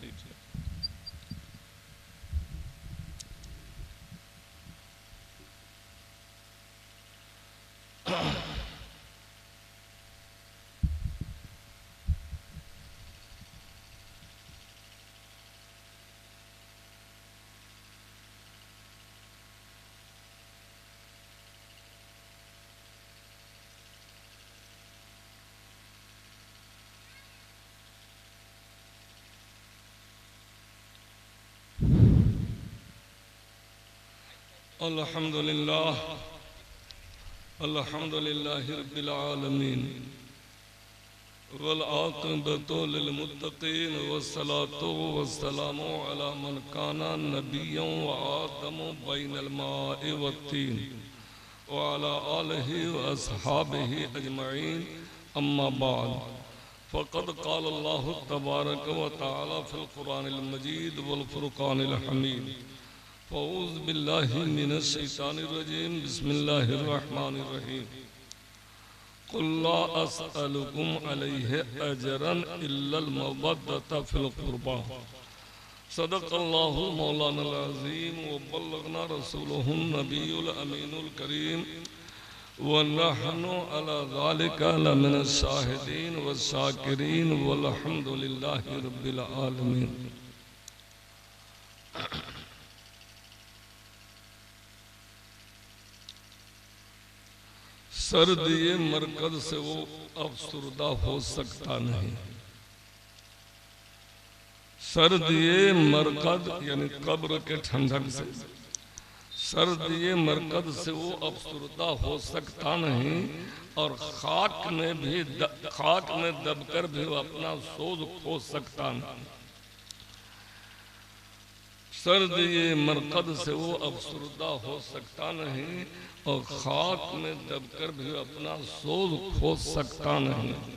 ٹھیک ہے۔ الحمدللہ رب العالمین والعاقبۃ للمتقین والصلاة والسلام علی من کان نبیا وآدم بین الماء والطین وعلی آلہ واصحابہ اجمعین اما بعد فقد قال اللہ تبارک وتعالی فی القرآن المجید والفرقان الحمید فاعوذ باللہ من الشیطان الرجیم بسم اللہ الرحمن الرحیم قل لا اسألکم علیہ اجرا الا المودۃ فی القربى صدق اللہ مولانا العظیم وبلغنا رسولہ النبی الامین الکریم ونحن علی ذلک لمن الشاہدین والشاکرین والحمد للہ رب العالمین۔ سردی مرکز سے وہ افسردہ ہو سکتا نہیں۔ سردی مرکز یعنی قبر کے ٹھنڈک سے، سردی مرکز سے وہ افسردہ ہو سکتا نہیں، اور خاک میں دب کر بھی وہ اپنا سوز کھو سکتا نہیں۔ سردی مرکز سے وہ افسردہ ہو سکتا نہیں، اور خاک میں دب کر بھی اپنا سوز کھو سکتا نہیں۔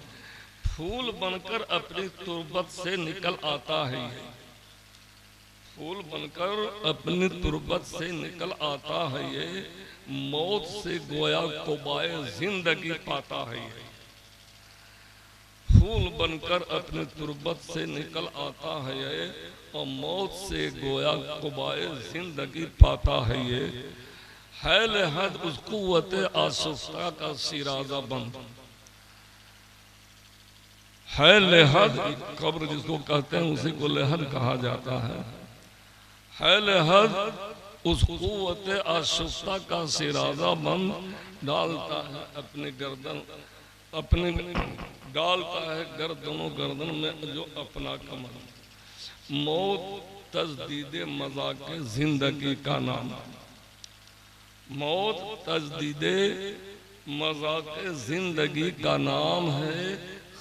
پھول بن کر اپنی تربت سے نکل آتا ہے، پھول بن کر اپنی تربت سے نکل آتا ہے یہ، موت سے گویا قبائے زندگی پاتا ہے یہ۔ پھول بن کر اپنی تربت سے نکل آتا ہے یہ، اور موت سے گویا قبائے زندگی پاتا ہے یہ۔ ہے لحد اس قوت آشفتہ کا شیرازہ بند، ہے لحد قبر جس کو کہتے ہیں اسی کو لحد کہا جاتا ہے۔ ہے لحد اس قوت آشفتہ کا شیرازہ بند، ڈالتا ہے اپنی گردن، ڈالتا ہے گردن میں جو اپنا کمر۔ موت تجدید مذاق زندگی کا نام، موت تجدید مذاق زندگی کا نام ہے۔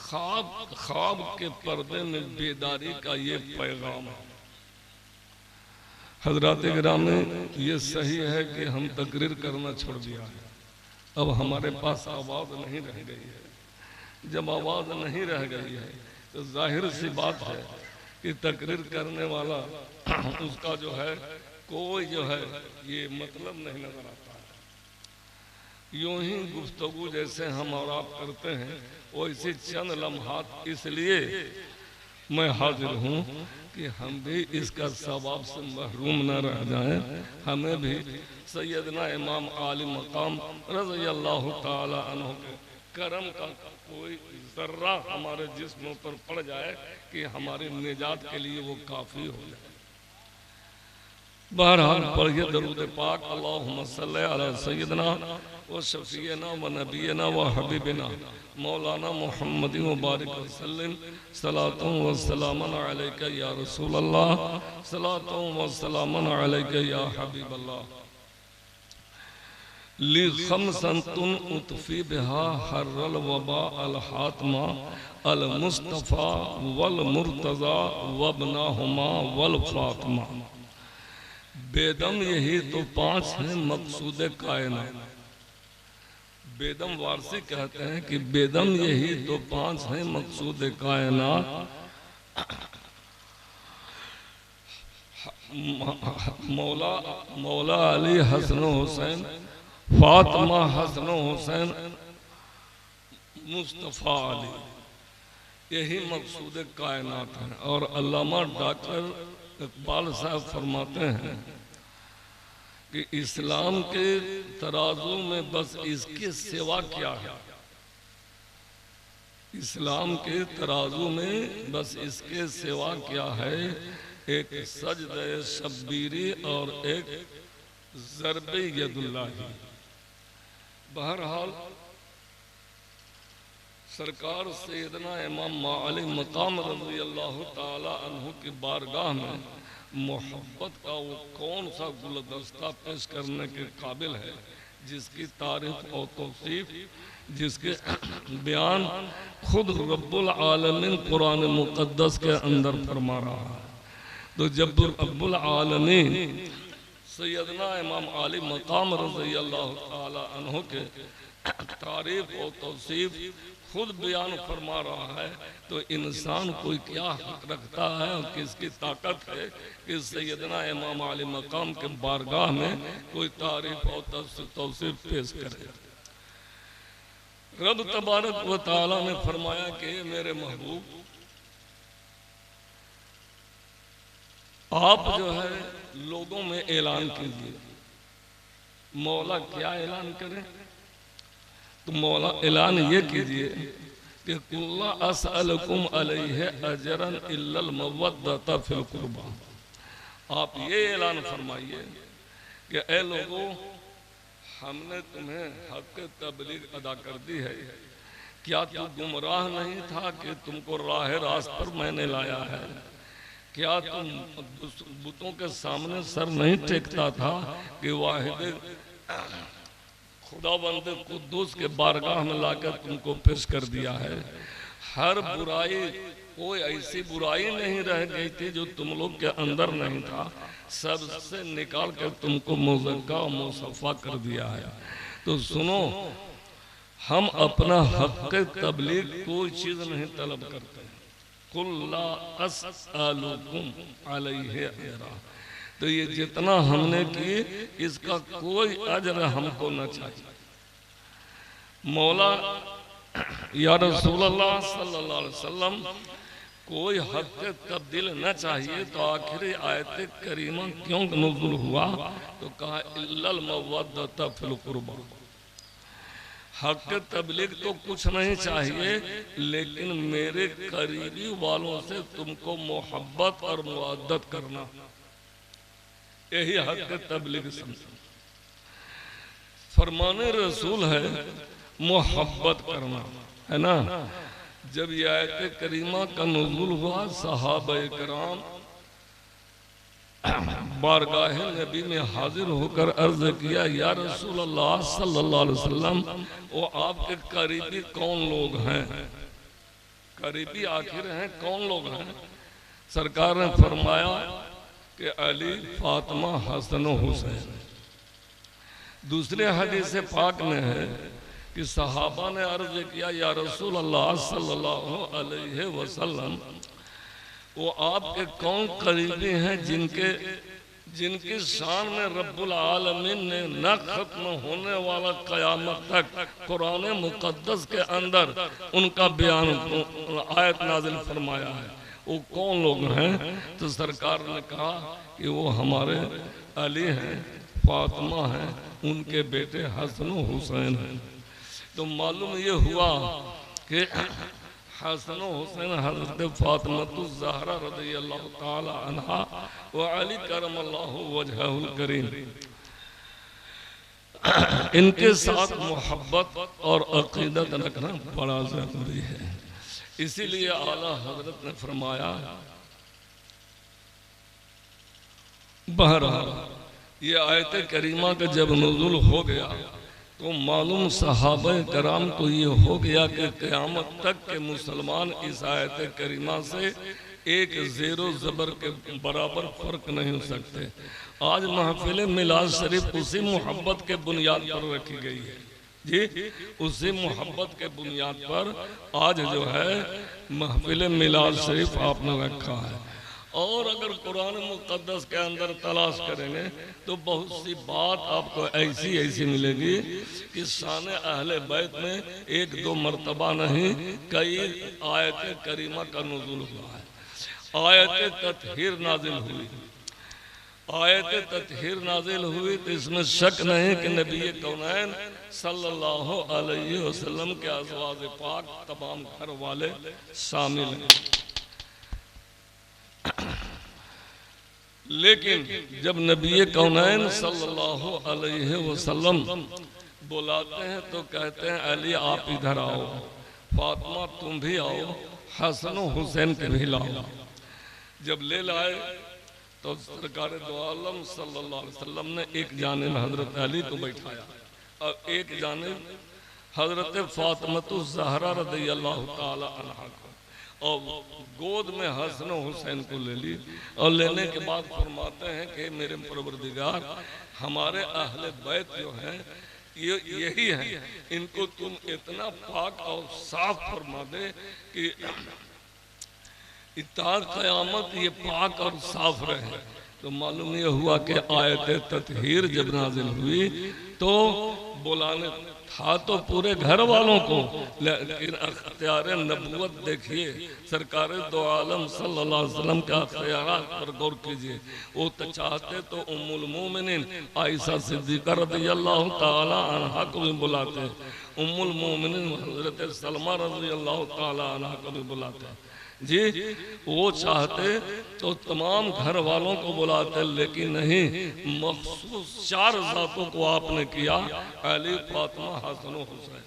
خواب کے پردے میں بیداری کا یہ پیغام ہے۔ حضرات گرامی، یہ صحیح ہے کہ ہم تقریر کرنا چھوڑ دیا ہے، اب ہمارے پاس آواز نہیں رہ گئی ہے۔ جب آواز نہیں رہ گئی ہے تو ظاہر سی بات ہے کہ تقریر کرنے والا اس کا جو ہے کوئی جو ہے یہ مطلب نہیں نظر آتا ہے۔ یوں ہی گفتگو جیسے ہم اور آپ کرتے ہیں ویسے چند لمحات اس لیے میں حاضر ہوں کہ ہم بھی اس کا ثواب سے محروم نہ رہ جائیں۔ ہمیں بھی سیدنا امام عالی مقام رضی اللہ تعالی عنہ کے کرم کا کوئی ذرہ ہمارے جسموں پر پڑ جائے کہ ہماری نجات کے لیے وہ کافی ہو جائے۔ بہرحال پڑھیے درود پاک، اللہم صلی علی سیدنا و شفیعنا و نبینا و حبیبنا مولانا محمد مبارک وسلم، صلاۃ و سلام علیکہ یا رسول اللہ، صلاۃ و سلام علیکہ یا حبیب اللہ۔ لی خمسن اطفی بہا حر الوباء الحاتمہ المصطفیٰ والمرتضی وابناہما والفاطمہ۔ بیدم یہی تو پانچ ہیں مقصود کائنات۔ بیدم وارسی کہتے ہیں کہ بیدم یہی تو پانچ ہیں مقصود کائنات، مولا علی حسن و حسین، فاطمہ حسن و حسین، مصطفیٰ علی۔ یہی مقصود کائنات ہے۔ اور علامہ ڈاکٹر اقبال صاحب فرماتے ہیں کہ اسلام کے ترازو میں بس اس کے سوا کیا ہے، اسلام کے ترازو میں بس اس کے سوا کیا ہے، ایک سجدہ شبیری اور ایک ضرب ید اللہ۔ بہرحال سرکار سیدنا امام علی مقام رضی اللہ تعالی عنہ کی بارگاہ میں محبت کا وہ کون سا گلدستہ پیش کرنے کے قابل ہے جس کی تعریف اور توصیف، جس کے بیان خود رب العالمین قرآن مقدس کے اندر فرما رہا ہے۔ تو جب رب العالمین سیدنا امام علی مقام رضی اللہ تعالی عنہ کے تعریف اور توصیف خود بیان فرما رہا ہے تو انسان کوئی کیا حق رکھتا ہے اور کس کی طاقت ہے کہ سیدنا امام علی مقام کے بارگاہ میں کوئی تعریف اور توصیف پیش کرے۔ رب تبارک و تعالی نے فرمایا کہ میرے محبوب آپ جو ہے لوگوں میں اعلان کیجئے۔ مولا کیا اعلان کرے؟ تو مولا اعلان یہ کیجئے کہ قُلْ لَا أَسْأَلُكُمْ عَلَيْهِ أَجْرًا إِلَّا الْمَوَدَّةَ فِي الْقُرْبَى۔ آپ یہ اعلان فرمائیے کہ اے لوگوں، ہم نے تمہیں حق تبلیغ ادا کر دی ہے، کیا تو گمراہ نہیں تھا کہ تم کو راہ راست پر میں نے لایا ہے؟ کیا تم بتوں کے سامنے سر نہیں ٹیکتا تھا کہ واحد خداوند قدوس کے بارگاہ میں لا کر تم کو پیش کر دیا ہے؟ ہر برائی، کوئی ایسی برائی نہیں رہ گئی تھی جو تم لوگ کے اندر نہیں تھا، سب سے نکال کر تم کو مزکا و مصفا کر دیا ہے۔ تو سنو، ہم اپنا حق تبلیغ کوئی چیز نہیں طلب کرتے۔ قُلْ لَا أَسْأَلُكُمْ عَلَيْهِ أَجْرًا، تو یہ جتنا ہم نے کی اس کا کوئی اجر ہم کو نہ چاہیے۔ مولا یا رسول اللہ صلی اللہ علیہ وسلم کوئی حق تبدیل نہ چاہیے تو آخری آیت کریمہ کیوں نزول ہوا؟ تو کہا إِلَّا الْمَوَدَّةَ فِي الْقُرْبَى۔ حق تبلیغ تو کچھ نہیں چاہیے لیکن میرے قریبی والوں سے تم کو محبت اور مودت کرنا، یہی حق تبلیغ سمجھو۔ فرمان رسول ہے محبت کرنا، ہے نا؟ جب یہ آیت کریمہ کا نزول ہوا صحابہ کرام بارگاہ نبی میں حاضر ہو کر عرض کیا یا رسول اللہ صلی اللہ علیہ وسلم، وہ آپ کے قریبی کون لوگ ہیں؟ قریبی آخر ہیں کون لوگ ہیں؟ سرکار نے فرمایا کہ علی، فاطمہ، حسن و حسین۔ دوسرے حدیث پاک میں ہے کہ صحابہ نے عرض کیا یا رسول اللہ صلی اللہ علیہ وسلم، وہ آپ کے کون قریبی ہیں جن کی شان میں رب العالمین نے نہ ختم ہونے والا قیامت تک قرآن مقدس کے اندر ان کا بیان آیت نازل فرمایا ہے؟ وہ کون لوگ ہیں؟ تو سرکار نے کہا کہ وہ ہمارے علی ہیں، فاطمہ ہیں، ان کے بیٹے حسن و حسین ہیں۔ تو معلوم یہ ہوا کہ حسن و حسین حضرت فاطمہ الزہرا رضی اللہ تعالی عنہا و علی کرم اللہ وجہہ الکریم، ان کے ساتھ محبت اور عقیدت رکھنا بڑا ضروری ہے۔ اسی لیے اعلیٰ حضرت نے فرمایا، بہرحال یہ آیت کریمہ کا جب نزول ہو گیا تو معلوم صحابہ کرام کو یہ ہو گیا کہ قیامت تک کے مسلمان اس آیت کریمہ سے ایک زیر و زبر کے برابر فرق نہیں ہو سکتے۔ آج محفل میلاد شریف اسی محبت کے بنیاد پر رکھی گئی ہے، جی اسی محبت کے بنیاد پر آج جو ہے محفل میلاد شریف آپ نے رکھا ہے۔ اور اگر قرآن مقدس کے اندر تلاش کریں گے تو بہت سی بات آپ کو ایسی ملے گی کہ شان اہل بیت میں ایک دو مرتبہ نہیں کئی آیت کریمہ کا نزول ہوا ہے۔ آیت تطہیر نازل ہوئی، آیت تطہیر نازل ہوئی تو اس میں شک نہیں کہ نبی کونین صلی اللہ علیہ وسلم کے ازواج پاک تمام گھر والے شامل ہیں۔ لیکن جب نبی کونین صلی اللہ علیہ وسلم بلاتے ہیں تو کہتے ہیں علی آپ ادھر آؤ، فاطمہ تم بھی آؤ، حسن و حسین کے بھی لاؤ۔ جب لے لائے تو سرکار دو عالم صلی اللہ علیہ وسلم نے ایک جانب حضرت علی کو بیٹھایا اور ایک جانب حضرت فاطمہ الزہرا رضی اللہ تعالی عنہ کو، اور گود میں حسن و حسین کو لے لی، اور لینے کے بعد فرماتے ہیں کہ میرے پروردگار ہمارے اہل بیت جو ہیں یہی ہیں، ان کو تم اتنا پاک اور صاف فرما دے کہ تا قیامت یہ پاک اور صاف رہے۔ تو معلوم یہ ہوا کہ آیت تطہیر جب نازل ہوئی تو بلانے تھا تو پورے گھر والوں کو، لیکن اختیار نبوت دیکھیے، سرکار دو عالم صلی اللہ علیہ وسلم کے اختیارات پر غور کیجئے۔ وہ تو چاہتے تو ام المومنین عائشہ صدیقہ رضی اللہ تعالی عنہ کو بھی بلاتے، ام المومنین حضرت سلمہ رضی اللہ تعالی عنہ کو بھی بلاتے جی، وہ چاہتے تو تمام گھر والوں کو بلاتے، لیکن نہیں، مخصوص 4 ذاتوں کو آپ نے کیا، علی، فاطمہ، حسن و حسین۔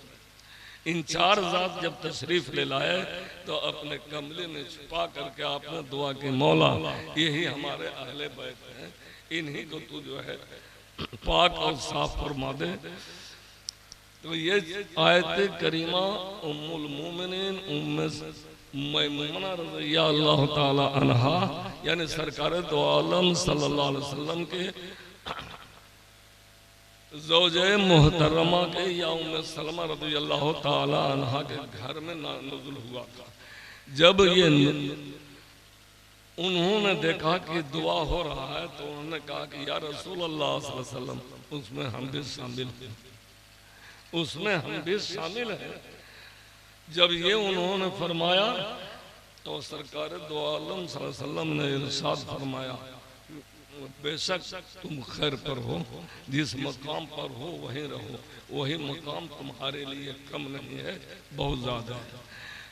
ان 4 ذات جب تشریف لے لائے تو اپنے کملے میں چھپا کر کے آپ نے دعا کی، مولا یہی ہمارے اہل بیت ہیں، انہی کو تو جو ہے پاک اور صاف فرما دے۔ تو یہ آیت کریمہ ام المومنین ام میمونہ رضی اللہ تعالی عنہ یعنی سرکار دو عالم صلی اللہ علیہ وسلم کے زوجہ محترمہ کے یا ام سلمہ رضی اللہ تعالی عنہ کے گھر میں نزول ہوا تھا۔ جب یہ انہوں نے دیکھا کہ دعا ہو رہا ہے تو انہوں نے کہا کہ یا رسول اللہ صلی اللہ علیہ وسلم اس میں ہم بھی شامل ہیں، اس میں ہم بھی شامل ہیں۔ جب یہ انہوں نے فرمایا تو سرکار دو عالم صلی اللہ علیہ وسلم نے ارشاد فرمایا، بے شک تم خیر پر ہو، جس مقام پر ہو وہیں رہو، وہی مقام تمہارے لیے کم نہیں ہے، بہت زیادہ ہے۔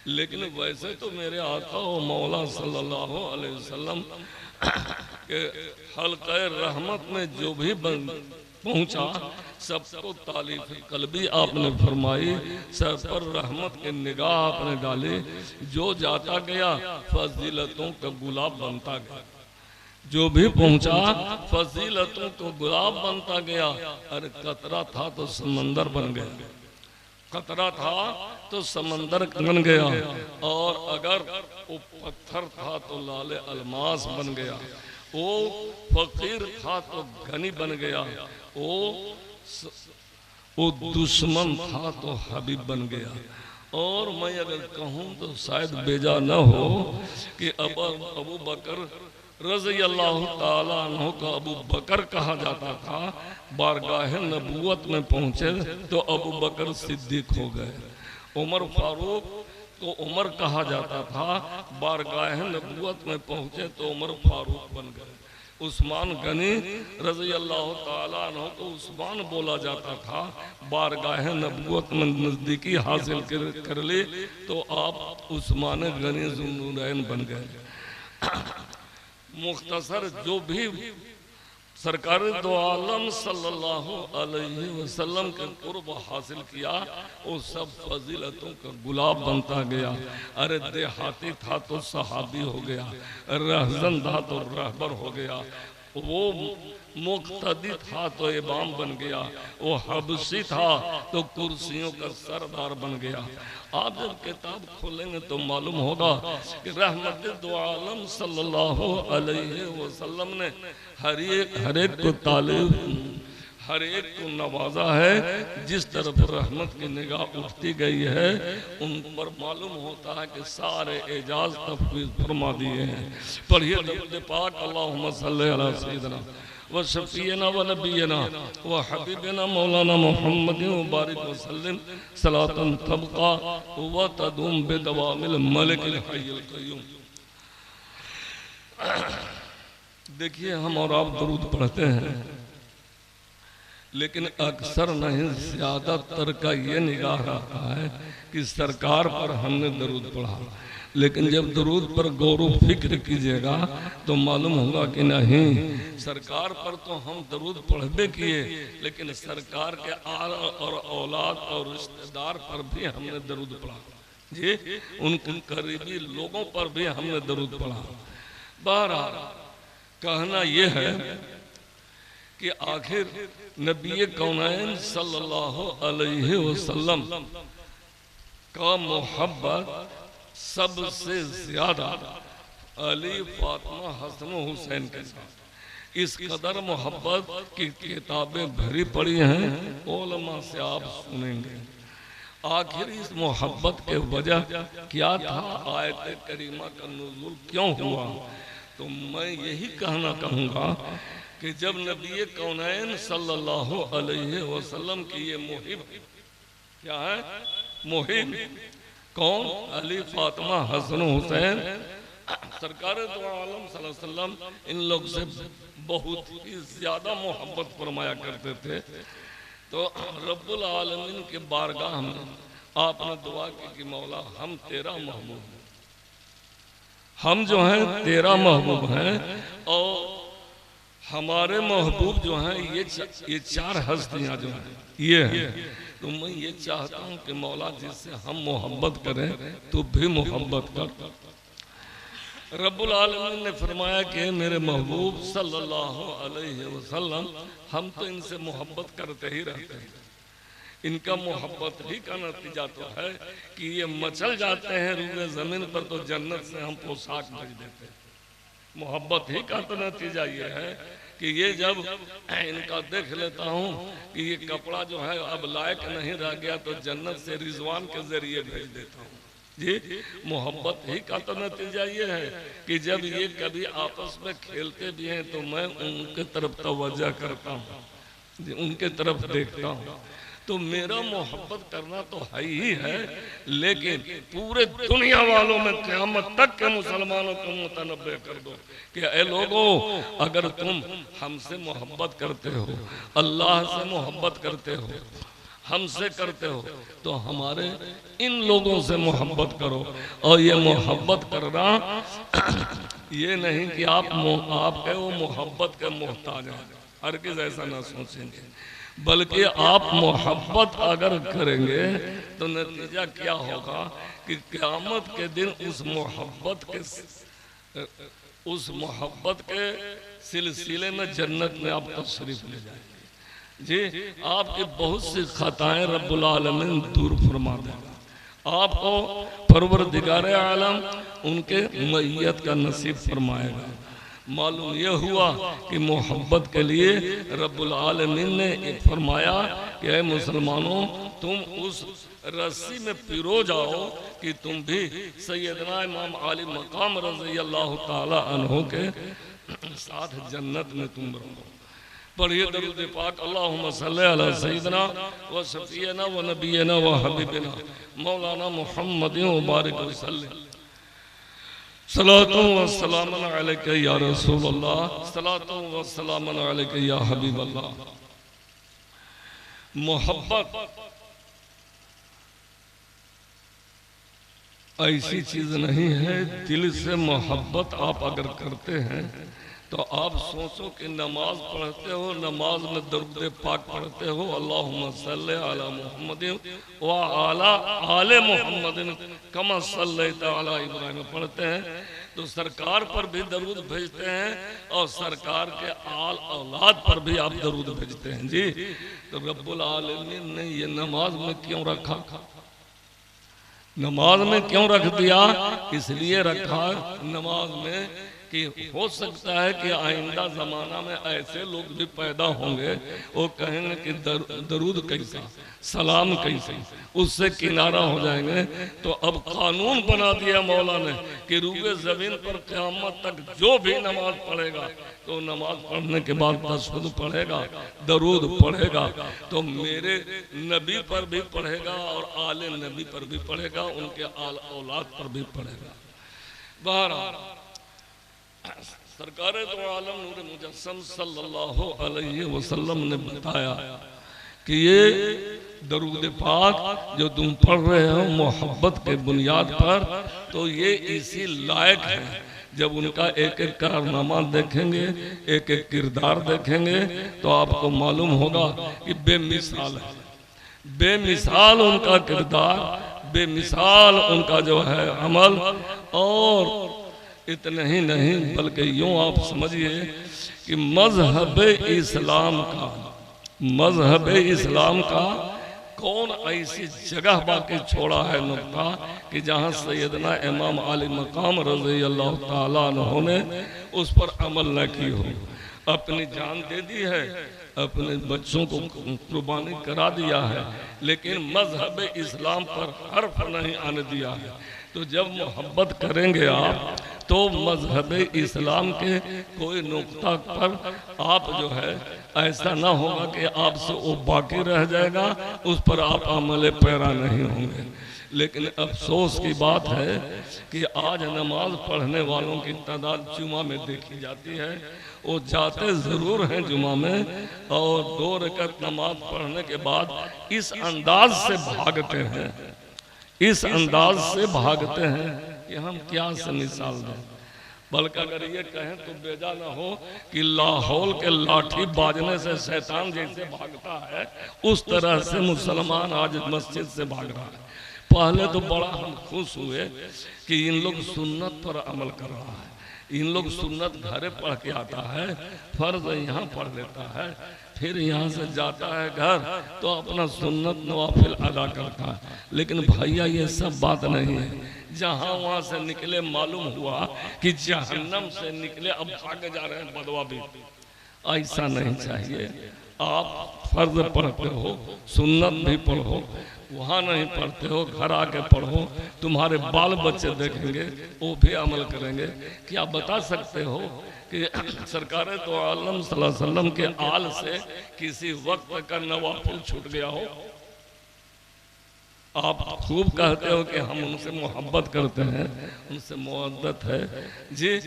لیکن ویسے تو میرے آقا و مولا صلی اللہ علیہ وسلم کہ حلقہ رحمت میں جو بھی پہنچا سب کو تعلیف قلبی آپ نے فرمائی، سب پر رحمت کے نگاہ آپ نے ڈالی، جو جاتا گیا فضیلتوں کا گلاب بنتا گیا، جو بھی پہنچا فضیلتوں کو گلاب بنتا گیا۔ ارے قطرہ تھا تو سمندر بن گیا، قطرہ تھا تو سمندر بن گیا، اور اگر وہ پتھر تھا تو لال الماس بن گیا، وہ فقیر تھا تو غنی بن گیا، وہ دشمن تھا تو حبیب بن گیا۔ اور میں اگر کہوں تو شاید بیجا نہ ہو کہ ابو بکر رضی اللہ تعالیٰ عنہ کا ابو بکر کہا جاتا تھا، بارگاہ نبوت میں پہنچے تو ابو بکر صدیق ہو گئے۔ عمر فاروق کو عمر کہا جاتا تھا، بارگاہ نبوت میں پہنچے تو عمر فاروق بن گئے۔ عثمان غنی رضی اللہ تعالیٰ عنہ کو عثمان بولا جاتا تھا، بارگاہ نبوت میں نزدیکی حاصل کر لی تو آپ عثمان غنی ذو النورین بن گئے۔ مختصر جو بھی سرکار دو عالم صلی اللہ علیہ وسلم کے قرب حاصل کیا وہ سب فضیلتوں کا گلاب بنتا گیا۔ ارے دیہاتی تھا تو صحابی ہو گیا، رہزن تھا تو رہبر ہو گیا، وہ مقتدی تھا تو امام بن گیا، وہ حبشی تھا تو کرسیوں کا سردار بن گیا۔ آپ جب کتاب کھولیں گے تو معلوم ہوگا کہ رحمت دو عالم صلی اللہ علیہ وسلم نے ہر ایک کو تعلیم، ہر ایک کو نوازا ہے، جس طرف رحمت کی نگاہ اٹھتی گئی ہے ان پر معلوم ہوتا ہے کہ سارے اعجاز تفویض فرما دیے ہیں۔ پڑھیے درود پاک اللہم صلی علی سیدنا و شفیعنا و نبینا و حبیبنا مولانا محمد مبارک وسلم صلاة تبقى و تدوم بدوام الملک الحی القیوم۔ دیکھیے ہم اور آپ درود پڑھتے ہیں، لیکن اکثر نہیں زیادہ تر کا یہ نگاہ رہتا ہے کہ سرکار پر ہم نے درود پڑھا، لیکن جب درود پر غور و فکر کیجئے گا تو معلوم ہوگا کہ نہیں، سرکار پر تو ہم درود پڑھبے کیے، لیکن سرکار کے آل اور اولاد اور رشتہ دار پر بھی ہم نے درود پڑھا، جی ان کے قریبی لوگوں پر بھی ہم نے درود پڑھا۔ بہرحال کہنا یہ ہے کہ آخر نبی کونین صلی اللہ علیہ وسلم کا محبت سب سے زیادہ علی، فاطمہ، حسن و حسین کے ساتھ، اس قدر محبت کی کتابیں بھری پڑی ہیں، علماء سے آپ سنیں گے۔ آخر اس محبت کے وجہ کیا تھا، آیت کریمہ کا نزول کیوں ہوا؟ تو میں یہی کہوں گا کہ جب نبی کونین صلی اللہ علیہ وسلم کی یہ مہم، کیا ہے مہم، کون؟ علی، فاطمہ، حسن و حسین، سرکار دو عالم صلی اللہ علیہ وسلم ان لوگ سے بہت ہی زیادہ محبت فرمایا کرتے تھے۔ تو رب العالمین کے بارگاہ میں آپ نے دعا کی کہ مولا ہم تیرا محبوب ہیں، ہم جو ہیں تیرا محبوب ہیں، اور ہمارے محبوب جو ہیں یہ چار ہستیاں جو ہیں یہ ہیں، تو میں یہ چاہتا ہوں کہ مولا جس سے ہم محبت کریں تو بھی محبت کر۔ رب العالمین نے فرمایا کہ میرے محبوب صلی اللہ علیہ وسلم ہم تو ان سے محبت کرتے ہی رہتے ہیں، ان کا محبت ہی کا نتیجہ تو ہے کہ یہ مچل جاتے ہیں روئے زمین پر تو جنت سے ہم پوشاک بھیج دیتے ہیں۔ محبت ہی کا تو نتیجہ یہ ہے کہ یہ جب ان کا دیکھ لیتا ہوں کہ یہ کپڑا جو ہے اب لائق نہیں رہ گیا تو جنت سے رضوان کے ذریعے بھیج دیتا ہوں۔ جی محبت ہی کا تو نتیجہ یہ ہے کہ جب یہ کبھی آپس میں کھیلتے بھی ہیں تو میں ان کے طرف توجہ کرتا ہوں، ان کے طرف دیکھتا ہوں، تو میرا محبت کرنا تو ہے ہی ہے، لیکن پورے دنیا والوں میں قیامت تک کے مسلمانوں کو متنبع کر دو کہ اے لوگوں اگر تم ہم سے محبت کرتے ہو، اللہ سے محبت کرتے ہو، ہم سے کرتے ہو، تو ہمارے ان لوگوں سے محبت کرو۔ اور یہ محبت کرنا یہ نہیں کہ آپ کے وہ محبت کے محتاج ہیں، ہرگز ایسا نہ سوچیں گے، بلکہ آپ محبت اگر کریں گے تو نتیجہ کیا ہوگا کہ قیامت کے دن اس محبت کے سلسلے میں جنت میں آپ تشریف لے جائیں گے۔ جی آپ کی بہت سی خطائیں رب العالمین دور فرما دے گا، آپ کو پروردگار عالم ان کے معیت کا نصیب فرمائے گا۔ معلوم یہ ہوا کہ محبت کے لیے رب العالمین نے فرمایا کہ اے مسلمانوں تم اس رسی میں پیرو جاؤ کہ تم بھی سیدنا امام علی مقام رضی اللہ تعالی عنہ کے ساتھ جنت میں تم رہو۔ پڑھیے درود پاک اللہم صلی علی سیدنا و شفیعنا و نبینا و حبیبنا مولانا محمد مبارک وسلم۔ صلاة و سلام علیکہ یا رسول اللہ، صلاة و سلام علیکہ یا حبیب اللہ۔ محبت ایسی چیز نہیں ہے، دل سے محبت آپ اگر کرتے ہیں تو آپ سوچو کہ نماز پڑھتے ہو، نماز میں درود پاک پڑھتے ہو، اللہم صلی علی محمد وعلی آل محمد کما صلیت علی ابراہیم پڑھتے ہیں تو سرکار پر بھی درود بھیجتے ہیں اور سرکار کے آل اولاد پر بھی آپ درود بھیجتے ہیں۔ جی تو رب العالمین نے یہ نماز میں کیوں رکھا؟ نماز میں کیوں رکھ دیا؟ اس لیے رکھا نماز میں کہ ہو سکتا ہے کہ آئندہ زمانہ میں ایسے لوگ بھی پیدا ہوں گے وہ کہیں گے کہ درود کیسا، سلام کیسا، اس سے کنارہ ہو جائیں گے۔ تو اب قانون بنا دیا مولا نے کہ روئے زمین پر قیامت تک جو بھی نماز پڑھے گا تو نماز پڑھنے کے بعد تشہد پڑھے گا، درود پڑھے گا، تو میرے نبی پر بھی پڑھے گا اور آل نبی پر بھی پڑھے گا، ان کے آل اولاد پر بھی پڑھے گا۔ بہرحال سرکار دو عالم نور مجسم صلی اللہ علیہ وسلم نے بتایا کہ یہ درود پاک جو تم پڑھ رہے ہو محبت کے بنیاد پر، تو یہ اسی لائق ہے۔ جب ان کا ایک ایک کارنامہ دیکھیں گے، ایک ایک کردار دیکھیں گے، تو آپ کو معلوم ہوگا کہ بے مثال ہے، بے مثال ان کا کردار، بے مثال ان کا جو ہے عمل۔ اور اتنے ہی نہیں بلکہ یوں آپ سمجھئے کہ مذہب اسلام کا کون ایسی جگہ باقی چھوڑا ہے نقطہ کہ جہاں سیدنا امام علی مقام رضی اللہ تعالیٰ عنہ نے اس پر عمل نہ کی ہو۔ اپنی جان دے دی ہے، اپنے بچوں کو قربانی کرا دیا ہے، لیکن مذہب اسلام پر حرف نہیں آنے دیا ہے۔ تو جب محبت کریں گے آپ تو مذہب اسلام کے کوئی نقطہ پر آپ جو ہے ایسا نہ ہوگا کہ آپ سے وہ باقی رہ جائے گا، اس پر آپ عمل پیرا نہیں ہوں گے۔ لیکن افسوس کی بات ہے کہ آج نماز پڑھنے والوں کی تعداد جمعہ میں دیکھی جاتی ہے، وہ جاتے ضرور ہیں جمعہ میں، اور 2 رکعت نماز پڑھنے کے بعد اس انداز سے بھاگتے ہیں، اس انداز سے بھاگتے ہیں کہ ہم کیا سے مثال دیں۔ بلکہ اگر یہ کہیں تو بیجا نہ ہو کہ لاہور کے لاٹھی باجنے سے شیطان جیسے بھاگتا ہے، اس طرح سے مسلمان آج مسجد سے بھاگ رہا ہے۔ پہلے تو بڑا ہم خوش ہوئے کہ ان لوگ سنت پر عمل کر رہا ہے، ان لوگ سنت گھرے پڑھ کے آتا ہے، فرض یہاں پڑھ لیتا ہے، پھر یہاں سے جاتا ہے گھر تو اپنا سنت نوافل ادا کرتا ہے۔ لیکن بھائیا یہ سب بات نہیں ہے۔ جہاں وہاں سے نکلے معلوم ہوا کہ جہنم سے نکلے، اب بھاگے جا رہے ہیں بدوا بھی۔ ایسا نہیں چاہیے۔ آپ فرض پڑھتے ہو، سنت بھی پڑھو، وہاں نہیں پڑھتے ہو گھر آ کے پڑھو، تمہارے بال بچے دیکھیں گے وہ بھی عمل کریں گے۔ کیا بتا سکتے ہو کہ سرکار تو عالم صلی اللہ علیہ وسلم کے آل سے کسی وقت کا نوافل چھوٹ گیا ہو؟ آپ خوب کہتے ہو کہ ہم ان سے محبت کرتے ہیں، ان سے مودت ہے جی،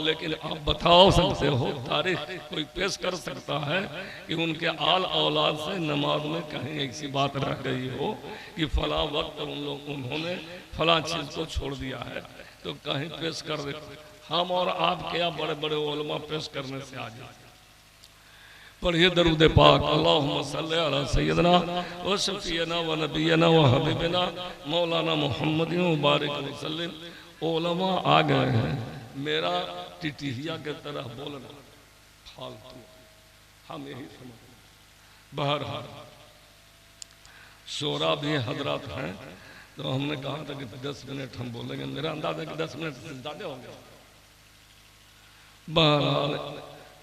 لیکن آپ بتاؤ سکتے ہو، تاریخ کوئی پیش کر سکتا ہے کہ ان کے آل اولاد سے نماز میں کہیں ایسی بات رہ گئی ہو کہ فلاں وقت انہوں نے فلاں چیز کو چھوڑ دیا ہے؟ تو کہیں پیش کر دے۔ ہم اور آپ کیا بڑے بڑے علماء پیش کرنے سے آ جائیں۔ پڑھئے درود پاک، اللہم صلی علی سیدنا و شفیعنا و نبینا و حبیبنا مولانا محمد مبارک وسلم۔ علماء آ گئے ہیں، میرا ٹٹیہیا کے طرح بولنا فالتو، ہم یہی سمجھیں۔ بہرحال شورا بھی حضرات ہیں، تو ہم نے کہا تھا کہ 10 منٹ ہم بولیں گے، میرا انداز ہے کہ 10 منٹ سے زیادہ ہوں گے۔ بہرحال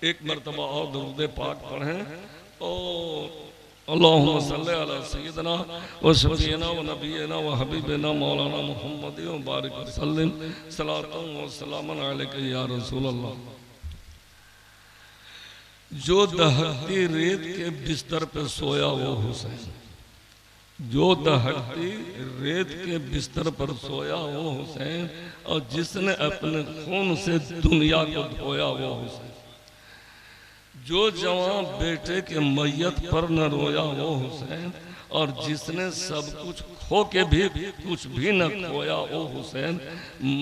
ایک مرتبہ اور درود پاک پڑھیں، اور اللہم صلی علی سیدنا و شفیعنا و نبینا و حبیبنا مولانا محمد مبارک وسلم، صلاۃ و سلام علیک یا رسول اللہ۔ جو دہکتی ریت کے بستر پہ سویا وہ حسین، جو دہکتی ریت کے بستر پر سویا وہ حسین، اور جس نے اپنے خون سے دنیا کو دھویا وہ حسین۔ جو جوان بیٹے کے میت پر نہ رویا وہ حسین، اور جس نے سب کچھ کھو کے بھی کچھ بھی نہ کھویا وہ حسین۔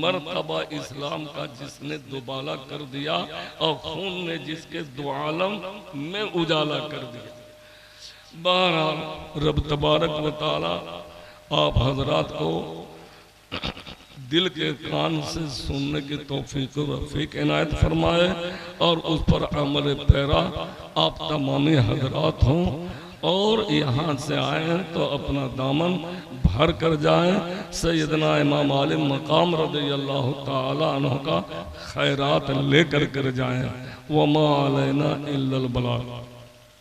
مرتبہ اسلام کا جس نے دوبالا کر دیا، اور خون نے جس کے دو عالم میں اجالا کر دیا۔ بہرحال رب تبارک و تعالی آپ حضرات کو دل کے کان سے سننے کی توفیق و رفیق عنایت فرمائے، اور اس پر عمل پیرا آپ تمامی حضرات ہوں، اور یہاں سے آئیں تو اپنا دامن گھر کر جائیں، سیدنا امام علی مقام رضی اللہ تعالی عنہ کا خیرات لے کر جائیں۔ وما علینا الا البلاغ۔